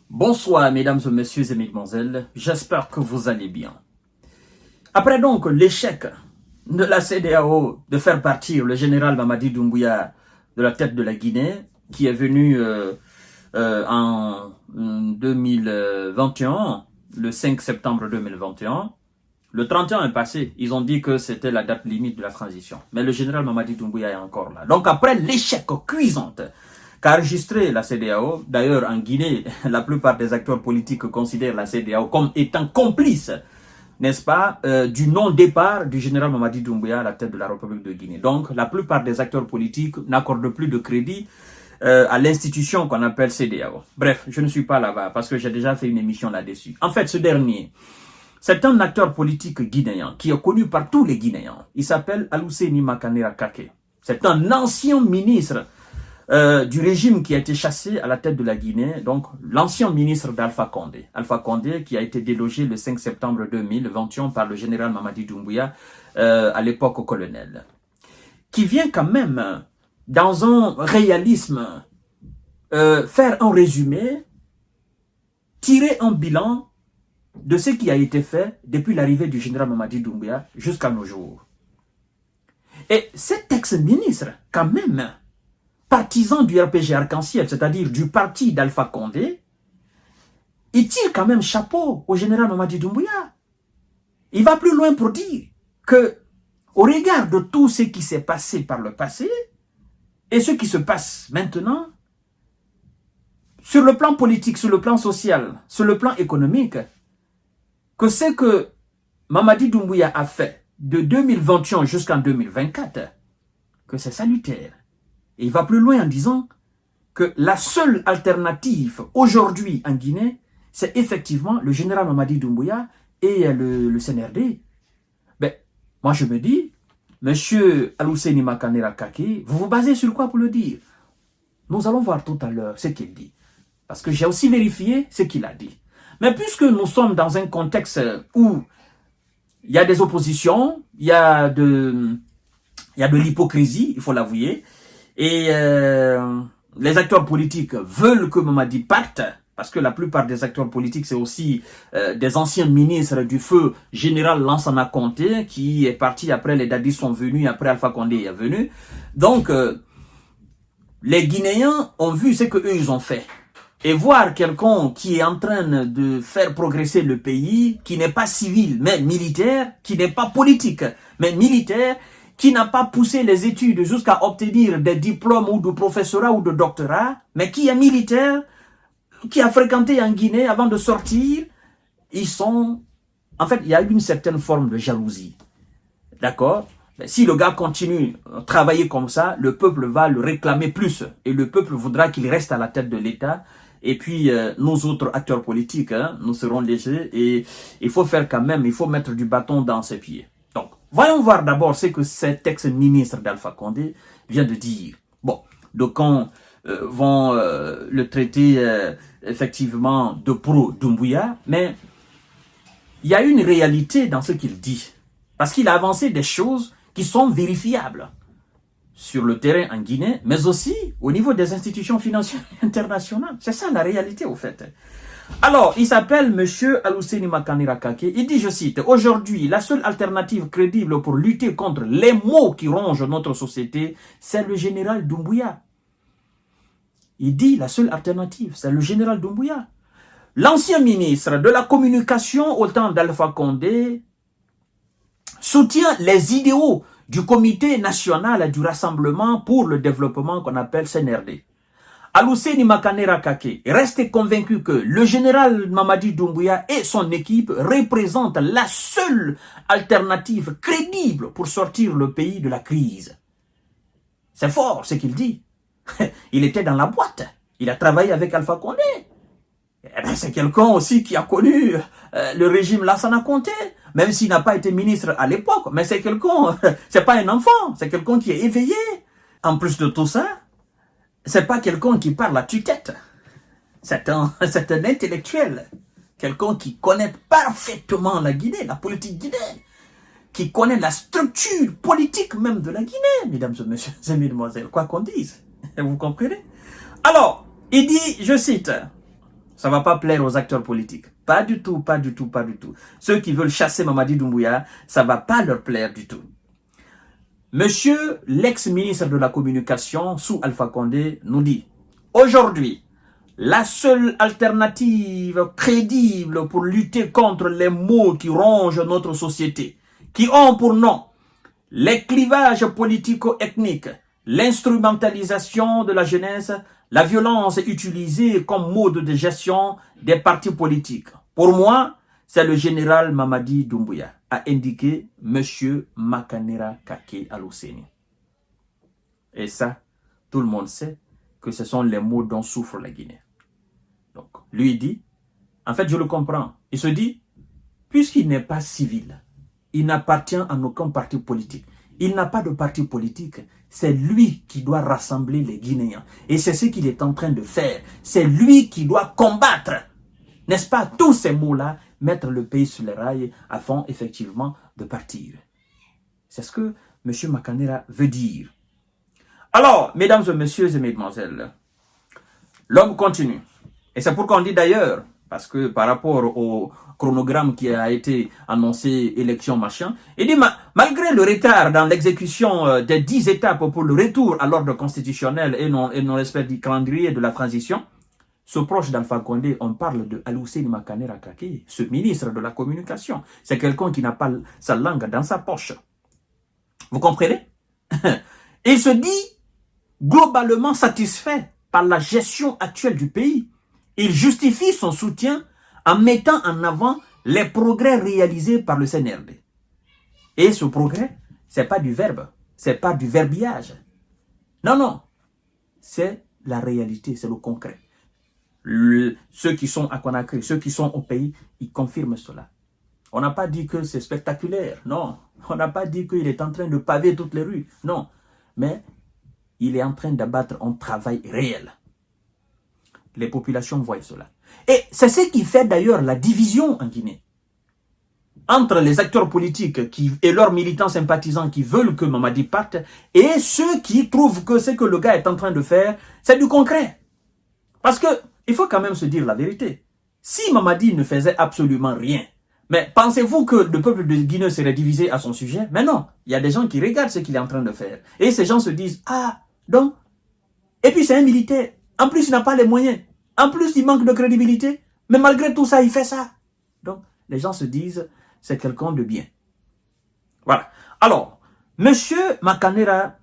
Bonsoir mesdames et messieurs et mesdemoiselles, j'espère que vous allez bien. Après donc l'échec de la CEDEAO de faire partir le général Mamadi Doumbouya de la tête de la Guinée, qui est venu en 2021, le 5 septembre 2021, le 31 est passé, ils ont dit que c'était la date limite de la transition. Mais le général Mamadi Doumbouya est encore là. Donc après l'échec cuisant qu'a enregistré la CEDEAO, d'ailleurs en Guinée, la plupart des acteurs politiques considèrent la CEDEAO comme étant complice, n'est-ce pas, du non-départ du général Mamadi Doumbouya à la tête de la République de Guinée. Donc la plupart des acteurs politiques n'accordent plus de crédit à l'institution qu'on appelle CEDEAO. Bref, je ne suis pas là-bas parce que j'ai déjà fait une émission là-dessus. En fait, ce dernier, c'est un acteur politique guinéen qui est connu par tous les Guinéens. Il s'appelle Alousseini Makanera Kake. C'est un ancien ministre du régime qui a été chassé à la tête de la Guinée, donc l'ancien ministre d'Alpha Condé. Alpha Condé qui a été délogé le 5 septembre 2021 par le général Mamadi Doumbouya, à l'époque colonel. Qui vient quand même, dans un réalisme, faire un résumé, tirer un bilan de ce qui a été fait depuis l'arrivée du général Mamadi Doumbouya jusqu'à nos jours. Et cet ex-ministre, quand même, partisan du RPG Arc-en-Ciel, c'est-à-dire du parti d'Alpha Condé, il tire quand même chapeau au général Mamadi Doumbouya. Il va plus loin pour dire que, au regard de tout ce qui s'est passé par le passé, et ce qui se passe maintenant, sur le plan politique, sur le plan social, sur le plan économique, que ce que Mamadi Doumbouya a fait de 2021 jusqu'en 2024, que c'est salutaire. Et il va plus loin en disant que la seule alternative aujourd'hui en Guinée, c'est effectivement le général Mamadi Doumbouya et le CNRD. Ben, moi je me dis, monsieur Alousseini Makanera Kake, vous vous basez sur quoi pour le dire? Nous allons voir tout à l'heure ce qu'il dit. Parce que j'ai aussi vérifié ce qu'il a dit. Mais puisque nous sommes dans un contexte où il y a des oppositions, il y a de l'hypocrisie, il faut l'avouer, et les acteurs politiques veulent que Mamadi parte, parce que la plupart des acteurs politiques, c'est aussi des anciens ministres du feu général Lansana Conté, qui est parti après, les Dadis sont venus, après Alpha Condé est venu. Donc, les Guinéens ont vu ce qu'eux, ils ont fait. Et voir quelqu'un qui est en train de faire progresser le pays, qui n'est pas civil, mais militaire, qui n'est pas politique, mais militaire, qui n'a pas poussé les études jusqu'à obtenir des diplômes ou de professorat ou de doctorat, mais qui est militaire, qui a fréquenté en Guinée avant de sortir, ils sont... En fait, il y a une certaine forme de jalousie. D'accord? Si le gars continue à travailler comme ça, le peuple va le réclamer plus. Et le peuple voudra qu'il reste à la tête de l'État. Et puis, nous autres acteurs politiques, nous serons légers. Et il faut faire quand même, il faut mettre du bâton dans ses pieds. Donc, voyons voir d'abord ce que cet ex-ministre d'Alpha Condé vient de dire. Bon, donc quand vont le traiter effectivement de pro-Doumbouya, mais il y a une réalité dans ce qu'il dit. Parce qu'il a avancé des choses qui sont vérifiables sur le terrain en Guinée, mais aussi au niveau des institutions financières internationales. C'est ça la réalité au fait. Alors, il s'appelle monsieur Alousseini Makanera Kake. Il dit, je cite, « Aujourd'hui, la seule alternative crédible pour lutter contre les maux qui rongent notre société, c'est le général Doumbouya. » Il dit, la seule alternative, c'est le général Doumbouya. L'ancien ministre de la communication au temps d'Alpha Condé soutient les idéaux du Comité national du Rassemblement pour le développement qu'on appelle CNRD. Alousseini Makanera Kake reste convaincu que le général Mamadi Doumbouya et son équipe représentent la seule alternative crédible pour sortir le pays de la crise. C'est fort ce qu'il dit. Il était dans la boîte. Il a travaillé avec Alpha Condé. Eh ben, c'est quelqu'un aussi qui a connu le régime Lansana Conté, même s'il n'a pas été ministre à l'époque. Mais c'est quelqu'un, c'est pas un enfant, c'est quelqu'un qui est éveillé. En plus de tout ça, c'est pas quelqu'un qui parle à tue-tête. C'est un intellectuel. Quelqu'un qui connaît parfaitement la Guinée, la politique guinéenne. Qui connaît la structure politique même de la Guinée, mesdames et messieurs et mesdemoiselles, quoi qu'on dise. Vous comprenez? Alors, il dit, je cite, Ça ne va pas plaire aux acteurs politiques. Pas du tout, pas du tout, pas du tout. Ceux qui veulent chasser Mamadi Doumbouya, ça ne va pas leur plaire du tout. Monsieur l'ex-ministre de la Communication, sous Alpha Condé, nous dit, aujourd'hui, la seule alternative crédible pour lutter contre les maux qui rongent notre société, qui ont pour nom les clivages politico-ethniques, l'instrumentalisation de la jeunesse, la violence utilisée comme mode de gestion des partis politiques. Pour moi, c'est le général Mamadi Doumbouya, a indiqué M. Makanera Kake Aloseni. Et ça, tout le monde sait que ce sont les mots dont souffre la Guinée. Donc, lui dit, en fait, je le comprends. Il se dit, puisqu'il n'est pas civil, il n'appartient à aucun parti politique. Il n'a pas de parti politique. C'est lui qui doit rassembler les Guinéens. Et c'est ce qu'il est en train de faire. C'est lui qui doit combattre, n'est-ce pas, tous ces mots-là, mettre le pays sur les rails afin effectivement de partir. C'est ce que M. Makanera veut dire. Alors, mesdames et messieurs et mesdemoiselles, l'homme continue. Et c'est pourquoi on dit d'ailleurs, parce que par rapport au chronogramme qui a été annoncé, élection, machin, il dit, malgré le retard dans l'exécution des 10 étapes pour le retour à l'ordre constitutionnel et non-respect du calendrier de la transition, ce proche d'Alpha Condé, on parle de Aloseni Makanera Kake, ce ministre de la Communication. C'est quelqu'un qui n'a pas sa langue dans sa poche. Vous comprenez? Il se dit globalement satisfait par la gestion actuelle du pays. Il justifie son soutien en mettant en avant les progrès réalisés par le CNRD. Et ce progrès, ce n'est pas du verbe, ce n'est pas du verbiage. Non, non, c'est la réalité, c'est le concret. Ceux qui sont à Conakry, ceux qui sont au pays, ils confirment cela. On n'a pas dit que c'est spectaculaire, non. On n'a pas dit qu'il est en train de paver toutes les rues, non. Mais il est en train d'abattre un travail réel. Les populations voient cela. Et c'est ce qui fait d'ailleurs la division en Guinée. Entre les acteurs politiques et leurs militants sympathisants qui veulent que Mamadi parte et ceux qui trouvent que ce que le gars est en train de faire, c'est du concret. Parce que il faut quand même se dire la vérité. Si Mamadi ne faisait absolument rien, mais pensez-vous que le peuple de Guinée serait divisé à son sujet? Mais non, il y a des gens qui regardent ce qu'il est en train de faire. Et ces gens se disent, ah, donc, et puis c'est un militaire. En plus, il n'a pas les moyens. En plus, il manque de crédibilité. Mais malgré tout ça, il fait ça. Donc, les gens se disent, c'est quelqu'un de bien. Voilà. Alors, M. Makanera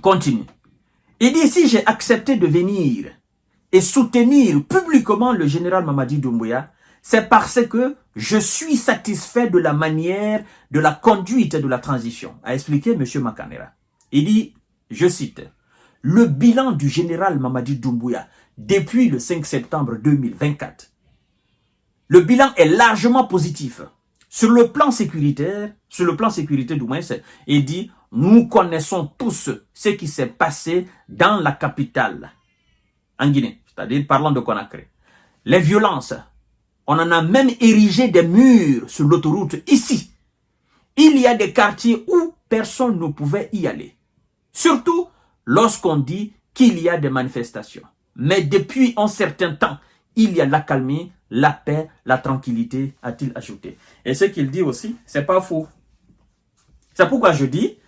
continue. Il dit, si j'ai accepté de venir et soutenir publiquement le général Mamadi Doumbouya, c'est parce que je suis satisfait de la manière de la conduite de la transition, a expliqué M. Makanera. Il dit, je cite, « Le bilan du général Mamadi Doumbouya depuis le 5 septembre 2024, le bilan est largement positif. Sur le plan sécuritaire, du moins, il dit, nous connaissons tous ce qui s'est passé dans la capitale, en Guinée, c'est-à-dire parlant de Conakry. Les violences, on en a même érigé des murs sur l'autoroute ici. Il y a des quartiers où personne ne pouvait y aller. Surtout lorsqu'on dit qu'il y a des manifestations. Mais depuis un certain temps, il y a l'accalmie, la paix, la tranquillité, a-t-il ajouté. Et ce qu'il dit aussi, c'est pas faux. C'est pourquoi je dis,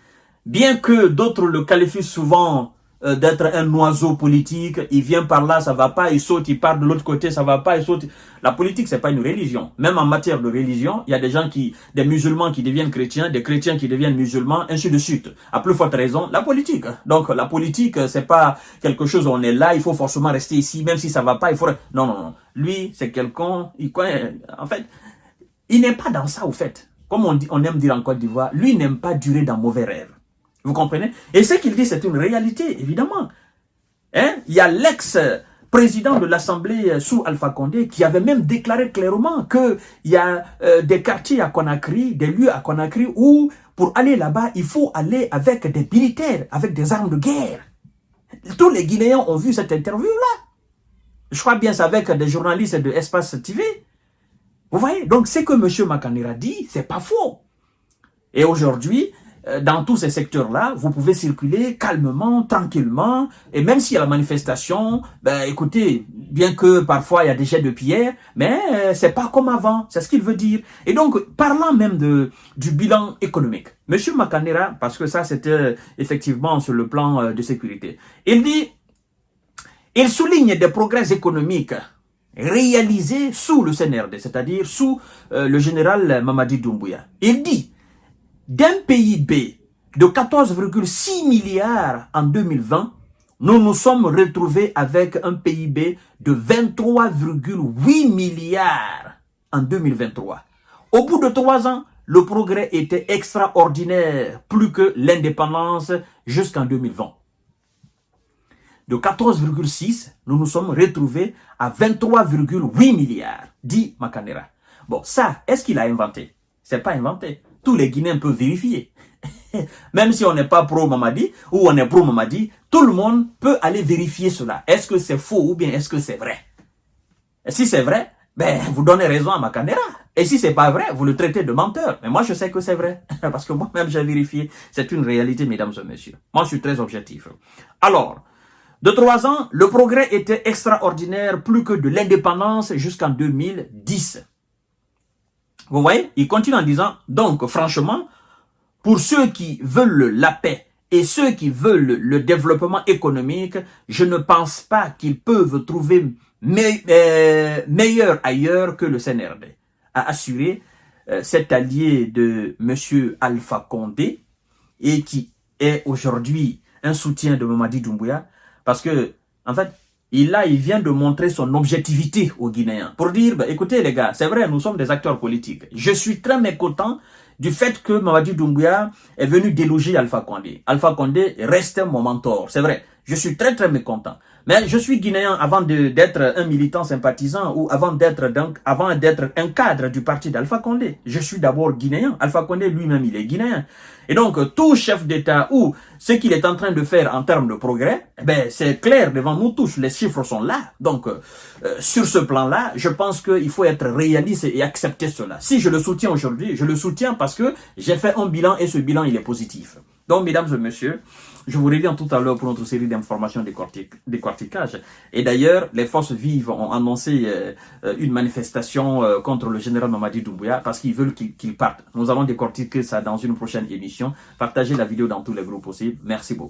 bien que d'autres le qualifient souvent d'être un oiseau politique, il vient par là, ça va pas, il saute, il part de l'autre côté, ça va pas, il saute. La politique, c'est pas une religion. Même en matière de religion, il y a des gens des musulmans qui deviennent chrétiens, des chrétiens qui deviennent musulmans, ainsi de suite. À plus forte raison, la politique. Donc, la politique, c'est pas quelque chose où on est là, il faut forcément rester ici, même si ça va pas, il faut... Non, non, non. Lui, c'est quelqu'un, en fait, il n'est pas dans ça, au fait. Comme on aime dire en Côte d'Ivoire, lui n'aime pas durer dans mauvais rêves. Vous comprenez? Et ce qu'il dit, c'est une réalité, évidemment. Hein? Il y a l'ex-président de l'Assemblée sous Alpha Condé qui avait même déclaré clairement qu'il y a des quartiers à Conakry, des lieux à Conakry où, pour aller là-bas, il faut aller avec des militaires, avec des armes de guerre. Tous les Guinéens ont vu cette interview-là. Je crois bien c'est avec des journalistes de Espace TV. Vous voyez? Donc, ce que M. Makanera dit, c'est pas faux. Et aujourd'hui, dans tous ces secteurs-là, vous pouvez circuler calmement, tranquillement, et même s'il y a la manifestation, ben écoutez, bien que parfois il y a des jets de pierre, mais c'est pas comme avant, c'est ce qu'il veut dire. Et donc, parlant même du bilan économique, Monsieur Makanera, parce que ça c'était effectivement sur le plan de sécurité, il dit, il souligne des progrès économiques réalisés sous le CNRD, c'est-à-dire sous le général Mamadi Doumbouya. Il dit, d'un PIB de 14,6 milliards en 2020, nous nous sommes retrouvés avec un PIB de 23,8 milliards en 2023. Au bout de 3 ans, le progrès était extraordinaire, plus que l'indépendance jusqu'en 2020. De 14,6, nous nous sommes retrouvés à 23,8 milliards, dit Makanera. Bon, ça, est-ce qu'il a inventé? C'est pas inventé. Tous les Guinéens peuvent vérifier. Même si on n'est pas pro-Mamadi ou on est pro-Mamadi, tout le monde peut aller vérifier cela. Est-ce que c'est faux ou bien est-ce que c'est vrai? Et si c'est vrai, ben, vous donnez raison à Makanera. Et si c'est pas vrai, vous le traitez de menteur. Mais moi, je sais que c'est vrai. Parce que moi-même, j'ai vérifié. C'est une réalité, mesdames et messieurs. Moi, je suis très objectif. Alors, de 3 ans, le progrès était extraordinaire, plus que de l'indépendance jusqu'en 2010. Vous voyez, il continue en disant, donc franchement, pour ceux qui veulent la paix et ceux qui veulent le développement économique, je ne pense pas qu'ils peuvent trouver meilleur ailleurs que le CNRD, a assuré cet allié de M. Alpha Condé et qui est aujourd'hui un soutien de Mamadi Doumbouya, parce que, en fait, il vient de montrer son objectivité aux Guinéens. Pour dire, bah, écoutez les gars, c'est vrai, nous sommes des acteurs politiques. Je suis très mécontent du fait que Mamadi Doumbouya est venu déloger Alpha Condé. Alpha Condé reste mon mentor, c'est vrai. Je suis très très mécontent. Mais je suis Guinéen avant d'être un militant sympathisant ou avant d'être un cadre du parti d'Alpha Condé. Je suis d'abord Guinéen. Alpha Condé lui-même, il est Guinéen. Et donc, tout chef d'État ou ce qu'il est en train de faire en termes de progrès, eh ben, c'est clair devant nous tous. Les chiffres sont là. Donc, sur ce plan-là, je pense qu'il faut être réaliste et accepter cela. Si je le soutiens aujourd'hui, je le soutiens parce que j'ai fait un bilan et ce bilan, il est positif. Donc, mesdames et messieurs, je vous reviens tout à l'heure pour notre série d'informations décortiquage. Et d'ailleurs, les forces vives ont annoncé une manifestation contre le général Mamadi Doumbouya parce qu'ils veulent qu'il parte. Nous allons décortiquer ça dans une prochaine émission. Partagez la vidéo dans tous les groupes possibles. Merci beaucoup.